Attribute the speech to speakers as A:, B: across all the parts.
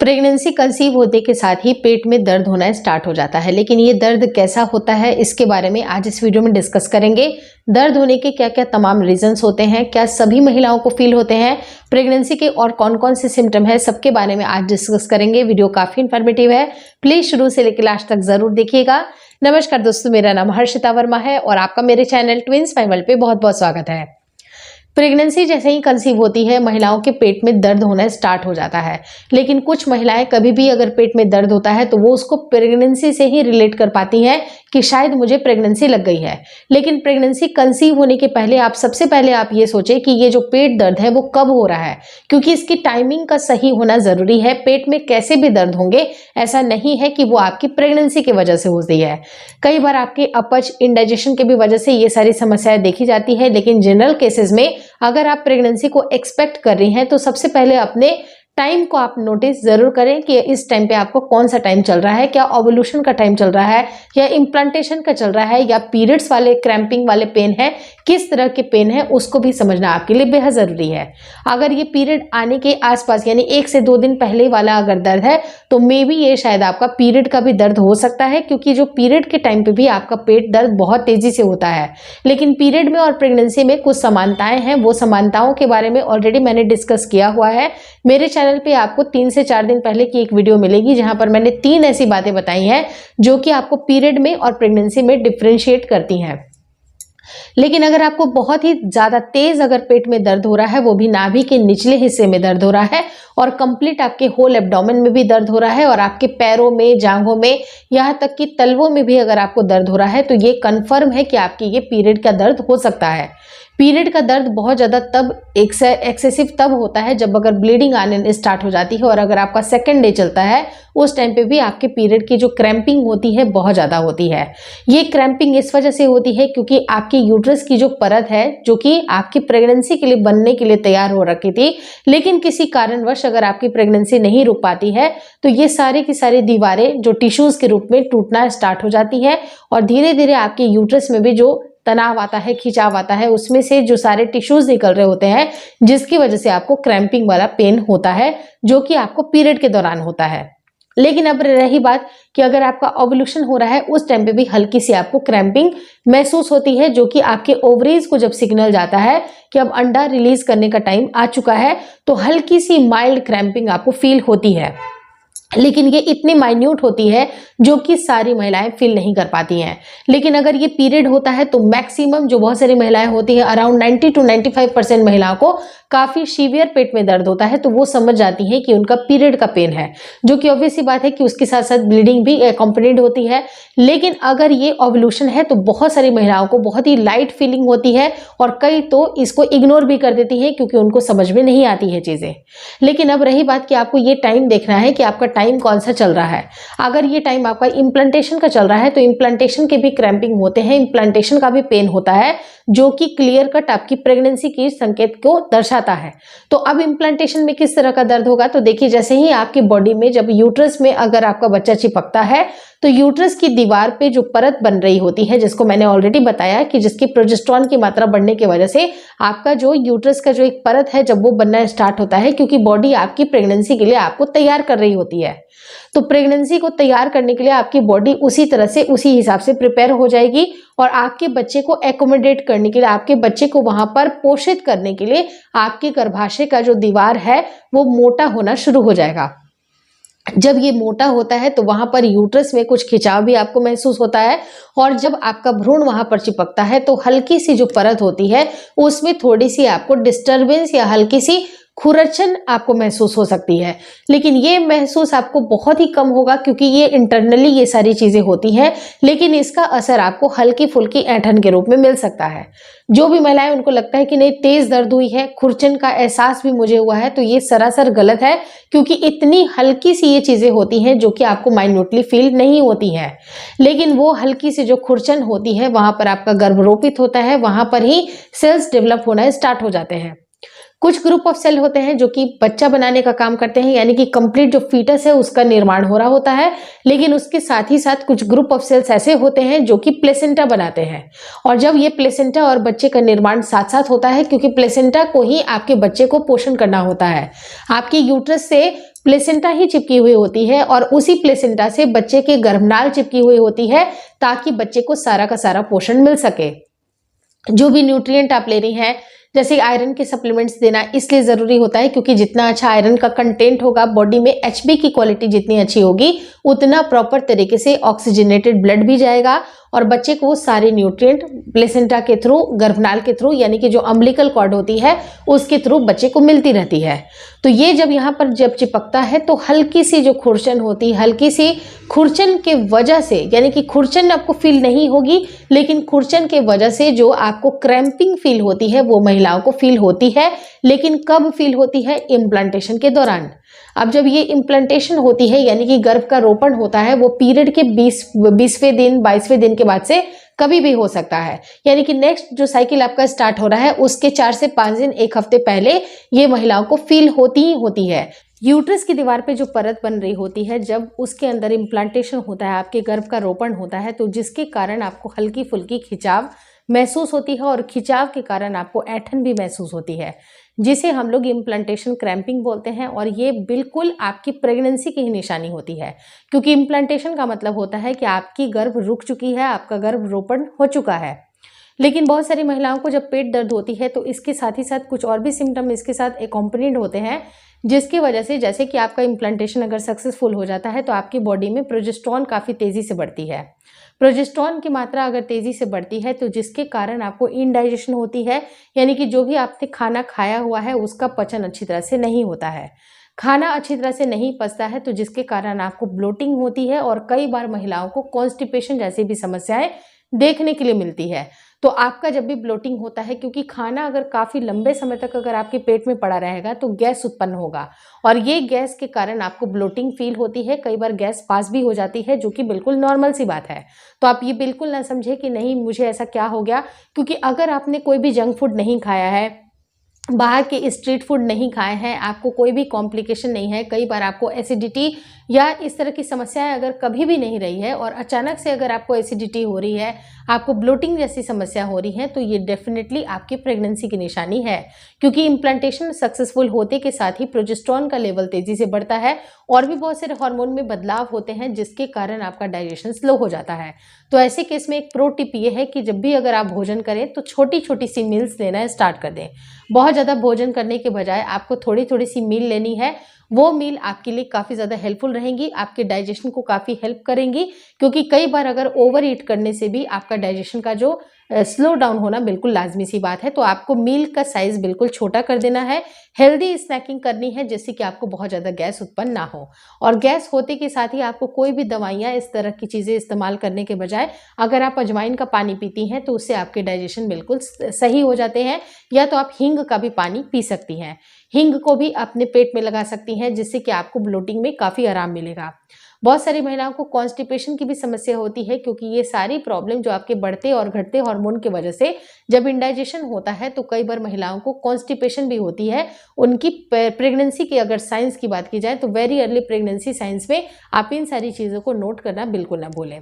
A: Pregnancy conceive होने के साथ ही पेट में दर्द होना स्टार्ट हो जाता है, लेकिन ये दर्द कैसा होता है इसके बारे में आज इस वीडियो में डिस्कस करेंगे। दर्द होने के क्या क्या तमाम रीजंस होते हैं, क्या सभी महिलाओं को फील होते हैं प्रेगनेंसी के, और कौन कौन से सिम्टम है, सबके बारे में आज डिस्कस करेंगे। वीडियो काफी इंफॉर्मेटिव है, प्लीज शुरू से लेकर लास्ट तक जरूर देखिएगा। नमस्कार दोस्तों, मेरा नाम हर्षिता वर्मा है और आपका मेरे चैनल ट्विंस माय वर्ल्ड पे बहुत बहुत स्वागत है। प्रेगनेंसी जैसे ही कंसीव होती है महिलाओं के पेट में दर्द होना स्टार्ट हो जाता है, लेकिन कुछ महिलाएं कभी भी अगर पेट में दर्द होता है तो वो उसको प्रेगनेंसी से ही रिलेट कर पाती हैं कि शायद मुझे प्रेगनेंसी लग गई है। लेकिन प्रेगनेंसी कंसीव होने के पहले सबसे पहले आप ये सोचें कि ये जो पेट दर्द है वो कब हो रहा है, क्योंकि इसकी टाइमिंग का सही होना जरूरी है। पेट में कैसे भी दर्द होंगे, ऐसा नहीं है कि वो आपकी प्रेगनेंसी की वजह से होती है। कई बार आपके अपच, इंडाइजेशन की भी वजह से ये सारी समस्याएं देखी जाती है, लेकिन जनरल केसेस में अगर आप प्रेगनेंसी को एक्सपेक्ट कर रही हैं तो सबसे पहले अपने टाइम को आप नोटिस जरूर करें कि इस टाइम पे आपको कौन सा टाइम चल रहा है। क्या ओवुलेशन का टाइम चल रहा है, या इम्प्लांटेशन का चल रहा है, या पीरियड्स वाले क्रैम्पिंग वाले पेन है, किस तरह के पेन है उसको भी समझना आपके लिए बेहद जरूरी है। अगर ये पीरियड आने के आसपास यानी 1 से 2 दिन पहले वाला अगर दर्द है तो मे बी ये शायद आपका पीरियड का भी दर्द हो सकता है, क्योंकि जो पीरियड के टाइम पे भी आपका पेट दर्द बहुत तेजी से होता है। लेकिन पीरियड में और प्रेगनेंसी में कुछ समानताएं हैं, वो समानताओं के बारे में ऑलरेडी मैंने डिस्कस किया हुआ है। मेरे चैनल पे आपको 3 से 4 दिन पहले की एक वीडियो मिलेगी जहां पर मैंने 3 ऐसी बातें बताई हैं जो कि आपको पीरियड में और प्रेगनेंसी में डिफरेंशिएट करती हैं। लेकिन अगर आपको बहुत ही ज्यादा तेज अगर पेट में दर्द हो रहा है, वो भी नाभि के निचले हिस्से में दर्द हो रहा है और कंप्लीट आपके होल एब्डोमेन में भी दर्द हो रहा है और आपके पैरों में, जांघों में, यहाँ तक कि तलवों में भी अगर आपको दर्द हो रहा है तो ये कंफर्म है कि आपकी ये पीरियड का दर्द हो सकता है। पीरियड का दर्द बहुत ज़्यादा तब एक्सेसिव तब होता है जब अगर ब्लीडिंग आने स्टार्ट हो जाती है, और अगर आपका सेकेंड डे चलता है उस टाइम पे भी आपके पीरियड की जो क्रैम्पिंग होती है बहुत ज़्यादा होती है। ये क्रैम्पिंग इस वजह से होती है क्योंकि आपकी यूट्रस की जो परत है, जो कि आपकी प्रेगनेंसी के लिए बनने के लिए तैयार हो रखी थी, लेकिन किसी कारणवश अगर आपकी प्रेगनेंसी नहीं रुक पाती है तो ये सारी की सारी दीवारें जो टिश्यूज के रूप में टूटना स्टार्ट हो जाती है और धीरे धीरे आपके यूट्रस में भी जो तनाव आता है, खिंचाव आता है, उसमें से जो सारे टिश्यूज निकल रहे होते हैं, जिसकी वजह से आपको क्रैम्पिंग वाला पेन होता है, जो कि आपको पीरियड के दौरान होता है। लेकिन अब रही बात कि अगर आपका ओवुलेशन हो रहा है उस टाइम पे भी हल्की सी आपको क्रैम्पिंग महसूस होती है, जो कि आपके ओवरीज को जब सिग्नल जाता है कि अब अंडा रिलीज करने का टाइम आ चुका है तो हल्की सी माइल्ड क्रैम्पिंग आपको फील होती है। लेकिन ये इतनी माइन्यूट होती है जो कि सारी महिलाएं फील नहीं कर पाती हैं। लेकिन अगर ये पीरियड होता है तो मैक्सिमम जो बहुत सारी महिलाएं होती है, अराउंड 90 to 95% महिलाओं को काफी सीवियर पेट में दर्द होता है, तो वो समझ जाती हैं कि उनका पीरियड का पेन है, जो कि ऑब्वियस सी बात है कि उसके साथ साथ ब्लीडिंग भी अकम्पनीड होती है। लेकिन अगर ये ओवुलेशन है तो बहुत सारी महिलाओं को बहुत ही लाइट फीलिंग होती है और कई तो इसको इग्नोर भी कर देती है क्योंकि उनको समझ में नहीं आती है चीजें। लेकिन अब रही बात कि आपको ये टाइम देखना है कि आपका टाइम कौन सा चल रहा है। अगर ये टाइम आपका इम्प्लांटेशन का चल रहा है तो इम्प्लांटेशन के भी क्रैम्पिंग होते हैं, इम्प्लांटेशन का भी पेन होता है, जो कि क्लियर कट आपकी प्रेगनेंसी की संकेत को दर्शाता है। तो अब इम्प्लांटेशन में किस तरह का दर्द होगा, तो देखिए जैसे ही आपकी बॉडी में जब यूट्रस में अगर आपका बच्चा चिपकता है तो यूट्रस की दीवार पे जो परत बन रही होती है, जिसको मैंने ऑलरेडी बताया कि जिसकी प्रोजेस्टेरोन की मात्रा बढ़ने की वजह से आपका जो यूट्रस का जो एक परत है जब वो बनना स्टार्ट होता है, क्योंकि बॉडी आपकी प्रेगनेंसी के लिए आपको तैयार कर रही होती है, तो प्रेगनेंसी को तैयार करने के लिए आपकी बॉडी उसी तरह से उसी हिसाब से प्रिपेयर हो जाएगी और आपके बच्चे को एकोमोडेट करने के लिए, आपके बच्चे को वहां पर पोषित करने के लिए आपके गर्भाशय का जो दीवार है वो मोटा होना शुरू हो जाएगा। जब ये मोटा होता है तो वहां पर यूट्रस में कुछ खिंचाव भी आपको महसूस होता है, और जब आपका भ्रूण वहां पर चिपकता है तो हल्की सी जो परत होती है उसमें थोड़ी सी आपको डिस्टरबेंस या हल्की सी खुरचन आपको महसूस हो सकती है। लेकिन ये महसूस आपको बहुत ही कम होगा क्योंकि ये इंटरनली ये सारी चीजें होती हैं, लेकिन इसका असर आपको हल्की फुल्की ऐंठन के रूप में मिल सकता है। जो भी महिलाएं उनको लगता है कि नहीं तेज दर्द हुई है, खुरचन का एहसास भी मुझे हुआ है, तो ये सरासर गलत है, क्योंकि इतनी हल्की सी ये चीजें होती हैं जो कि आपको माइन्यूटली फील नहीं होती हैं। लेकिन वो हल्की सी जो खुरचन होती है वहां पर आपका गर्भ रोपित होता है, वहां पर ही सेल्स डेवलप होना स्टार्ट हो जाते हैं। कुछ ग्रुप ऑफ सेल होते हैं जो कि बच्चा बनाने का काम करते हैं, यानी कि कंप्लीट जो फीटस है उसका निर्माण हो रहा होता है। लेकिन उसके साथ ही साथ कुछ ग्रुप ऑफ सेल्स ऐसे होते हैं जो कि प्लेसेंटा बनाते हैं। और जब ये प्लेसेंटा और बच्चे का निर्माण साथ साथ होता है, क्योंकि प्लेसेंटा को ही आपके बच्चे को पोषण करना होता है, आपकी यूट्रस से प्लेसेंटा ही चिपकी हुई होती है और उसी प्लेसेंटा से बच्चे के गर्भनाल चिपकी हुई होती है, ताकि बच्चे को सारा का सारा पोषण मिल सके। जो भी न्यूट्रिएंट आप ले रही हैं, जैसे आयरन के सप्लीमेंट्स देना इसलिए जरूरी होता है क्योंकि जितना अच्छा आयरन का कंटेंट होगा बॉडी में, एचबी की क्वालिटी जितनी अच्छी होगी, उतना प्रॉपर तरीके से ऑक्सीजनेटेड ब्लड भी जाएगा और बच्चे को सारे न्यूट्रिएंट प्लेसेंटा के थ्रू, गर्भनाल के थ्रू, यानी कि जो अम्बिलिकल कॉर्ड होती है उसके थ्रू बच्चे को मिलती रहती है। तो ये जब यहाँ पर जब चिपकता है तो हल्की सी जो खुरचन होती है, हल्की सी खुरचन के वजह से, यानी कि खुरचन आपको फील नहीं होगी, लेकिन खुरचन के वजह से जो आपको क्रैम्पिंग फील होती है वो महिलाओं को फील होती है। लेकिन कब फील होती है? इम्प्लांटेशन के दौरान। अब जब ये इम्प्लांटेशन होती है, यानी कि गर्भ का रोपण होता है, वो पीरियड के 20वें दिन 22वें दिन के बाद से कभी भी हो सकता है। यानी कि नेक्स्ट जो साइकिल आपका स्टार्ट हो रहा है उसके 4 से 5 दिन, 1 हफ्ते पहले ये महिलाओं को फील होती ही होती है। यूट्रस की दीवार पे जो परत बन रही होती है, जब उसके अंदर इम्प्लांटेशन होता है, आपके गर्भ का रोपण होता है, तो जिसके कारण आपको हल्की फुल्की खिंचाव महसूस होती है और खिंचाव के कारण आपको ऐंठन भी महसूस होती है, जिसे हम लोग इम्प्लांटेशन क्रैम्पिंग बोलते हैं। और ये बिल्कुल आपकी प्रेगनेंसी की ही निशानी होती है, क्योंकि इम्प्लांटेशन का मतलब होता है कि आपकी गर्भ रुक चुकी है, आपका गर्भ रोपण हो चुका है। लेकिन बहुत सारी महिलाओं को जब पेट दर्द होती है तो इसके साथ ही साथ कुछ और भी सिम्टम इसके साथ एकॉम्पनीड होते हैं, जिसकी वजह से, जैसे कि आपका इम्प्लांटेशन अगर सक्सेसफुल हो जाता है तो आपकी बॉडी में प्रोजेस्टेरॉन काफ़ी तेज़ी से बढ़ती है। प्रोजेस्टेरॉन की मात्रा अगर तेज़ी से बढ़ती है तो जिसके कारण आपको इनडाइजेशन होती है, यानी कि जो भी आपने खाना खाया हुआ है उसका पचन अच्छी तरह से नहीं होता है, खाना अच्छी तरह से नहीं पचता है, तो जिसके कारण आपको ब्लोटिंग होती है और कई बार महिलाओं को कॉन्स्टिपेशन जैसी भी समस्याएं देखने के लिए मिलती है। तो आपका जब भी ब्लोटिंग होता है, क्योंकि खाना अगर काफ़ी लंबे समय तक अगर आपके पेट में पड़ा रहेगा तो गैस उत्पन्न होगा और ये गैस के कारण आपको ब्लोटिंग फील होती है। कई बार गैस पास भी हो जाती है, जो कि बिल्कुल नॉर्मल सी बात है। तो आप ये बिल्कुल ना समझे कि नहीं मुझे ऐसा क्या हो गया, क्योंकि अगर आपने कोई भी जंक फूड नहीं खाया है, बाहर के स्ट्रीट फूड नहीं खाए हैं, आपको कोई भी कॉम्प्लिकेशन नहीं है, कई बार आपको एसिडिटी या इस तरह की समस्याएं अगर कभी भी नहीं रही है और अचानक से अगर आपको एसिडिटी हो रही है, आपको ब्लोटिंग जैसी समस्या हो रही है, तो ये डेफिनेटली आपकी प्रेगनेंसी की निशानी है। क्योंकि इम्प्लांटेशन सक्सेसफुल होते के साथ ही प्रोजेस्टेरॉन का लेवल तेजी से बढ़ता है और भी बहुत सारे हार्मोन में बदलाव होते हैं, जिसके कारण आपका डाइजेशन स्लो हो जाता है। तो ऐसे केस में एक प्रो टिप ये है कि जब भी अगर आप भोजन करें तो छोटी छोटी सी मील्स लेना स्टार्ट कर दें। बहुत ज़्यादा भोजन करने के बजाय आपको थोड़ी थोड़ी सी मील लेनी है। वो मील आपके लिए काफ़ी ज़्यादा हेल्पफुल रहेंगी, आपके डाइजेशन को काफ़ी हेल्प करेंगी, क्योंकि कई बार अगर ओवर ईट करने से भी आपका डाइजेशन का जो स्लो डाउन होना बिल्कुल लाजमी सी बात है। तो आपको मील का साइज बिल्कुल छोटा कर देना है, हेल्दी स्नैकिंग करनी है, जिससे कि आपको बहुत ज़्यादा गैस उत्पन्न ना हो। और गैस होते के साथ ही आपको कोई भी दवाइयाँ, इस तरह की चीज़ें इस्तेमाल करने के बजाय अगर आप अजवाइन का पानी पीती हैं तो उससे आपके डाइजेशन बिल्कुल सही हो जाते हैं। या तो आप हींग का भी पानी पी सकती हैं, हींग को भी अपने पेट में लगा सकती हैं, जिससे कि आपको ब्लोटिंग में काफ़ी आराम मिलेगा। बहुत सारी महिलाओं को कॉन्स्टिपेशन की भी समस्या होती है, क्योंकि ये सारी प्रॉब्लम जो आपके बढ़ते और घटते हार्मोन की वजह से जब इंडाइजेशन होता है तो कई बार महिलाओं को कॉन्स्टिपेशन भी होती है। उनकी प्रेगनेंसी की अगर साइंस की बात की जाए तो वेरी अर्ली प्रेगनेंसी साइंस में आप इन सारी चीज़ों को नोट करना बिल्कुल ना भूलें।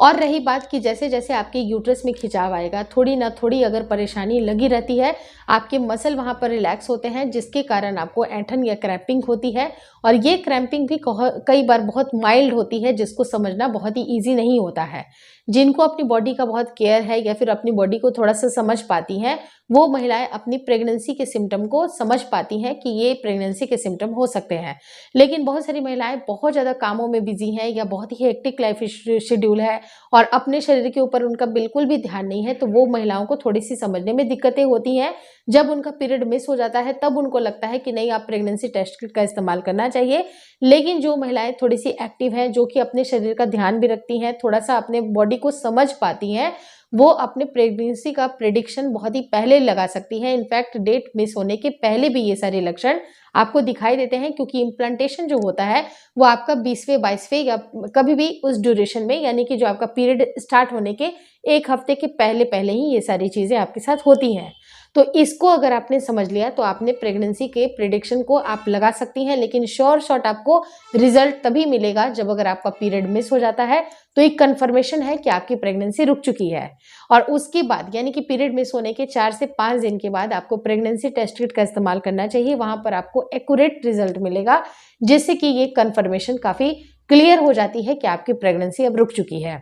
A: और रही बात कि जैसे जैसे आपके यूट्रस में खिंचाव आएगा, थोड़ी ना थोड़ी अगर परेशानी लगी रहती है, आपके मसल वहाँ पर रिलैक्स होते हैं, जिसके कारण आपको ऐंठन या क्रैम्पिंग होती है। और ये क्रैम्पिंग भी कई बार बहुत माइल्ड होती है, जिसको समझना बहुत ही ईजी नहीं होता है। जिनको अपनी बॉडी का बहुत केयर है या फिर अपनी बॉडी को थोड़ा सा समझ पाती हैं, वो महिलाएं अपनी प्रेगनेंसी के सिम्टम को समझ पाती हैं कि ये प्रेगनेंसी के सिम्टम हो सकते हैं। लेकिन बहुत सारी महिलाएं बहुत ज़्यादा कामों में बिजी हैं या बहुत ही हेक्टिक लाइफ शेड्यूल है और अपने शरीर के ऊपर उनका बिल्कुल भी ध्यान नहीं है, तो वो महिलाओं को थोड़ी सी समझने में दिक्कतें होती हैं। जब उनका पीरियड मिस हो जाता है तब उनको लगता है कि नहीं, आप प्रेगनेंसी टेस्ट का इस्तेमाल करना चाहिए। लेकिन जो महिलाएं थोड़ी सी एक्टिव हैं, जो कि अपने शरीर का ध्यान भी रखती हैं, थोड़ा सा अपने बॉडी को समझ पाती हैं, वो अपने प्रेगनेंसी का प्रेडिक्शन बहुत ही पहले लगा सकती हैं। इनफैक्ट डेट मिस होने के पहले भी ये सारे लक्षण आपको दिखाई देते हैं, क्योंकि इम्प्लांटेशन जो होता है वो आपका 20वें 22वें या कभी भी उस ड्यूरेशन में, यानी कि जो आपका पीरियड स्टार्ट होने के 1 हफ्ते के पहले पहले ही ये सारी चीज़ें आपके साथ होती हैं। तो इसको अगर आपने समझ लिया तो आपने प्रेगनेंसी के प्रिडिक्शन को आप लगा सकती हैं, लेकिन श्योर शॉट आपको रिजल्ट तभी मिलेगा जब अगर आपका पीरियड मिस हो जाता है तो एक कंफर्मेशन है कि आपकी प्रेगनेंसी रुक चुकी है। और उसके बाद यानी कि पीरियड मिस होने के 4 से 5 दिन के बाद आपको प्रेगनेंसी टेस्ट किट का इस्तेमाल करना चाहिए। वहां पर आपको एक्यूरेट रिजल्ट मिलेगा, जिससे कि ये कंफर्मेशन काफी क्लियर हो जाती है कि आपकी प्रेगनेंसी अब रुक चुकी है।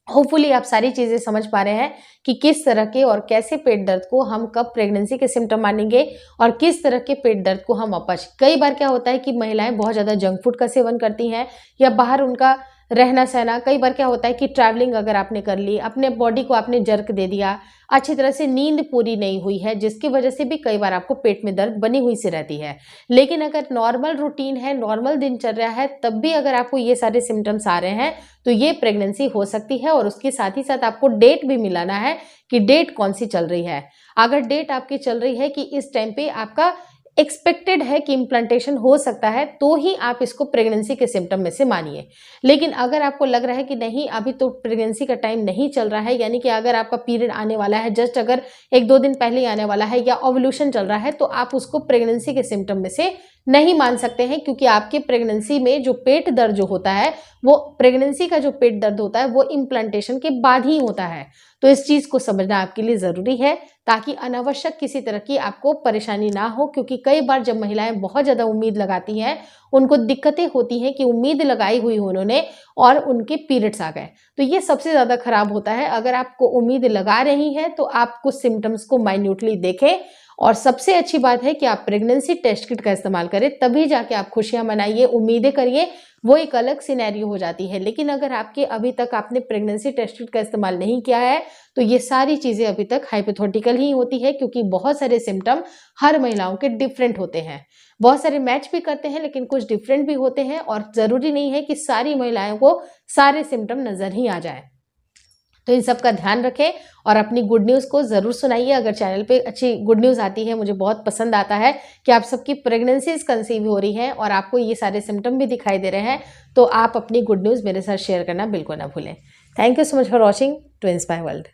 A: होपफुली आप सारी चीजें समझ पा रहे हैं कि किस तरह के और कैसे पेट दर्द को हम कब प्रेगनेंसी के सिम्टम मानेंगे और किस तरह के पेट दर्द को हम अपच। कई बार क्या होता है कि महिलाएं बहुत ज्यादा जंक फूड का सेवन करती हैं या बाहर उनका रहना सहना, कई बार क्या होता है कि ट्रैवलिंग अगर आपने कर ली, अपने बॉडी को आपने जर्क दे दिया, अच्छी तरह से नींद पूरी नहीं हुई है, जिसकी वजह से भी कई बार आपको पेट में दर्द बनी हुई सी रहती है। लेकिन अगर नॉर्मल रूटीन है, नॉर्मल दिनचर्या है, तब भी अगर आपको ये सारे सिम्टम्स आ रहे हैं तो ये प्रेगनेंसी हो सकती है। और उसके साथ ही साथ आपको डेट भी मिलाना है कि डेट कौन सी चल रही है। अगर डेट आपकी चल रही है कि इस टाइम पे आपका एक्सपेक्टेड है कि इम्प्लांटेशन हो सकता है, तो ही आप इसको प्रेगनेंसी के सिम्टम में से मानिए। लेकिन अगर आपको लग रहा है कि नहीं अभी तो प्रेगनेंसी का टाइम नहीं चल रहा है, यानी कि अगर आपका पीरियड आने वाला है, जस्ट अगर 1-2 दिन पहले ही आने वाला है या ओव्यूलेशन चल रहा है, तो आप उसको प्रेगनेंसी के सिम्टम में से नहीं मान सकते हैं। क्योंकि आपके प्रेगनेंसी में जो पेट दर्द जो होता है, वो प्रेगनेंसी का जो पेट दर्द होता है वो इम्प्लांटेशन के बाद ही होता है। तो इस चीज को समझना आपके लिए जरूरी है, ताकि अनावश्यक किसी तरह की आपको परेशानी ना हो। क्योंकि कई बार जब महिलाएं बहुत ज्यादा उम्मीद लगाती हैं, उनको दिक्कतें होती हैं कि उम्मीद लगाई हुई उन्होंने और उनके पीरियड्स आ गए, तो ये सबसे ज्यादा खराब होता है। अगर आपको उम्मीद लगा रही हैं तो आप कुछ सिम्टम्स को माइन्यूटली देखें। और सबसे अच्छी बात है कि आप प्रेगनेंसी टेस्ट किट का इस्तेमाल करें, तभी जाके आप खुशियां मनाइए, उम्मीदें करिए, वो एक अलग सिनेरियो हो जाती है। लेकिन अगर आपके अभी तक आपने प्रेगनेंसी टेस्ट किट का इस्तेमाल नहीं किया है तो ये सारी चीजें अभी तक हाइपोथेटिकल ही होती है। क्योंकि बहुत सारे सिम्टम हर महिलाओं के डिफरेंट होते हैं, बहुत सारे मैच भी करते हैं लेकिन कुछ डिफरेंट भी होते हैं। और जरूरी नहीं है कि सारी महिलाओं को सारे सिम्टम नजर ही आ जाए। तो इन सब का ध्यान रखें और अपनी गुड न्यूज़ को ज़रूर सुनाइए। अगर चैनल पे अच्छी गुड न्यूज़ आती है, मुझे बहुत पसंद आता है कि आप सबकी प्रेगनेंसीज कंसीव हो रही हैं और आपको ये सारे सिम्टम भी दिखाई दे रहे हैं, तो आप अपनी गुड न्यूज़ मेरे साथ शेयर करना बिल्कुल ना भूलें। Thank you so much for watching twins my world.